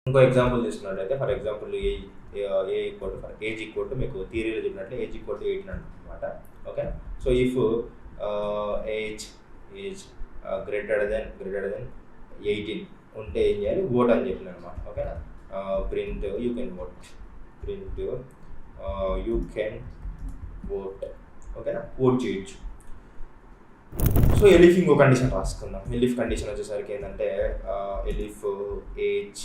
ఇంకో ఎగ్జాంపుల్ తీసుకున్నట్లయితే for example age equal to మీకు థియరీలో చెప్పినట్లు ఏజ్ ఈక్వల్ టు 18 అనమాట. Okay, so if age greater than 18 ఉంటే ఏం చేయాలి, ఓట్ అని చెప్పిన అనమాట. ఓకేనా, print you can vote, print you can vote. ఓకేనా, ఓట్ చేయొచ్చు. సో ఎలిఫ్ ఇంకో కండిషన్ రాసుకుందాం. ఎలిఫ్ కండిషన్ వచ్చేసరికి ఏంటంటే ఎలిఫ్ ఏజ్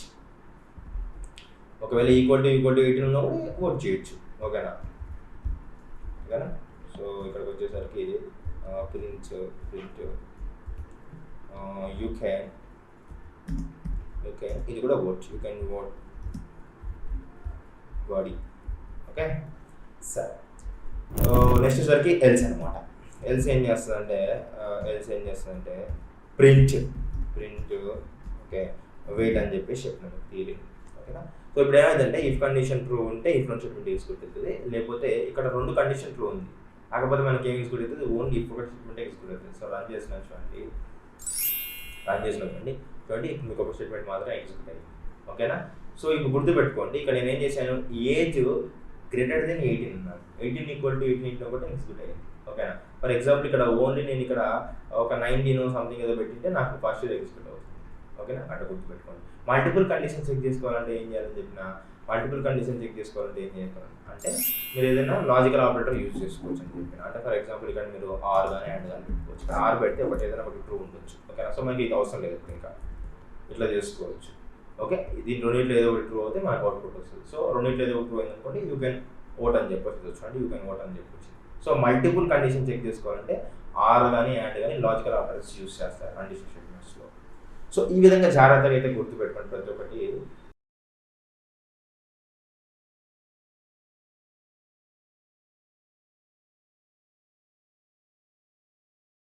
ఒకవేళ ఈక్వల్ టు 18 ఉన్నా కూడా ఓట్ చేయొచ్చు. ఓకేనా, సో ఇక్కడికి వచ్చేసరికి ప్రింట్ యూ క్యాన్ ఇది కూడా vote, you can vote body. Okay, సరే. నెక్స్ట్ వచ్చేసరికి ఎల్స్ అనమాట. ఎల్స్ ఏం చేస్తుందంటే ప్రింట్ ఓకే వెయిట్ అని చెప్పేసి చెప్పినాను థియరీ. ఓకేనా, సో ఇప్పుడు ఏమైందంటే ఇఫ్ కండిషన్ ట్రూ ఉంటే ఇఫ్ నుంచి స్టేట్మెంట్ ఎగ్జిక్యూట్ అవుతుంది, లేకపోతే ఇక్కడ 2 కండిషన్ ట్రూ ఉంది, కాకపోతే మనకి ఏం ఎగ్జిక్యూట్ అవుతుంది, ఓన్లీ ఇఫ్ ఒకటి స్టేట్మెంట్ ఎగ్జిక్యూట్ అవుతుంది. సో రన్ చేసిన చూడండి ఇప్పుడు మీకు ఒక స్టేట్మెంట్ మాత్రం ఎగ్జిక్యూట్ అయ్యింది. ఓకేనా, సో ఇప్పుడు గుర్తుపెట్టుకోండి, ఇక్కడ నేను ఏం చేశాను, ఏజ్ గ్రేటర్ దెన్ 18 ఉన్నాను, 18 ఈక్వల్ టు 18 ఒకటి ఎగ్జిక్యూట్ అయ్యింది. ఓకేనా, ఫర్ ఎగ్జాంపుల్ ఇక్కడ ఓన్లీ నేను ఇక్కడ ఒక 19 సంథింగ్ ఏదో పెట్టింటే నాకు ఫస్ట్ ఎగ్జిక్యూట్ అవుతుంది. ఓకేనా, అట్లా గుర్తుపెట్టుకోండి. మల్టిపుల్ కండిషన్ చెక్ చేసుకోవాలంటే ఏం చేయాలని చెప్పిన, మల్టిపుల్ కండిషన్ చెక్ చేసుకోవాలంటే ఏం చేయాలి అంటే మీరు ఏదైనా లాజికల్ ఆపరేటర్ యూజ్ చేసుకోవచ్చు అని చెప్పిన. అంటే ఫర్ ఎగ్జాంపుల్ ఇక్కడ మీరు ఆర్ కానీ యాడ్ కానీ పెట్టుకోవచ్చు. ఆర్ పెడితే ఒకటి ఏదైనా ఒకటి ట్రూ ఉండొచ్చు. ఓకేనా, సో మనకి ఇది అవసరం లేదు, ఇంకా ఇట్లా చేసుకోవచ్చు. ఓకే, దీని రెండింటిలో ఏదో ఒకటి ట్రూ అయితే మనకు అవుట్పుట్ వస్తుంది. సో రెండింటిలో ఏదో ఒకటి ట్రూ అయింది అనుకోండి, యూ కెన్ ఓట్ అని చెప్పొచ్చు. అంటే యూ కెన్ ఓట్ అని చెప్పొచ్చు. సో మల్టిపుల్ కండిషన్ చెక్ చేసుకోవాలంటే ఆర్ కానీ యాడ్ కానీ లాజికల్ ఆపరేటర్స్ యూజ్ చేస్తారు కండిషన్ స్టేట్మెంట్స్లో. సో ఈ విధంగా జాగ్రత్తగా అయితే గుర్తుపెట్టుకోండి ప్రతి ఒక్కటి.